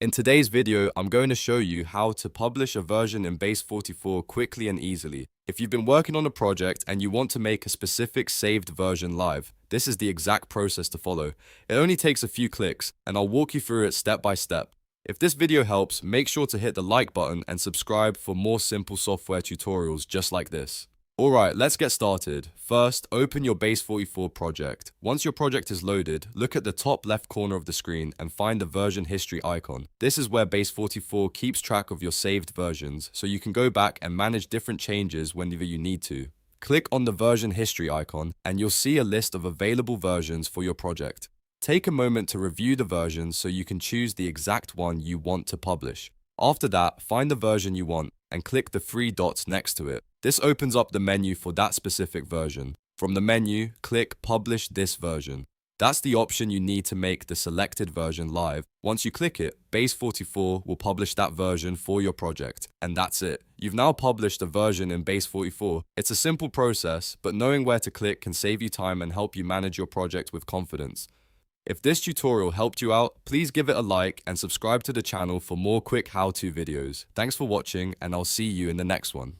In today's video, I'm going to show you how to publish a version in Base44 quickly and easily. If you've been working on a project and you want to make a specific saved version live, this is the exact process to follow. It only takes a few clicks, and I'll walk you through it step by step. If this video helps, make sure to hit the like button and subscribe for more simple software tutorials just like this. Alright, let's get started. First, open your Base44 project. Once your project is loaded, look at the top left corner of the screen and find the version history icon. This is where Base44 keeps track of your saved versions, so you can go back and manage different changes whenever you need to. Click on the version history icon and you'll see a list of available versions for your project. Take a moment to review the versions so you can choose the exact one you want to publish. After that, find the version you want and click the three dots next to it. This opens up the menu for that specific version. From the menu, click Publish this version. That's the option you need to make the selected version live. Once you click it, Base44 will publish that version for your project. And that's it. You've now published a version in Base44. It's a simple process, but knowing where to click can save you time and help you manage your project with confidence. If this tutorial helped you out, please give it a like and subscribe to the channel for more quick how-to videos. Thanks for watching, and I'll see you in the next one.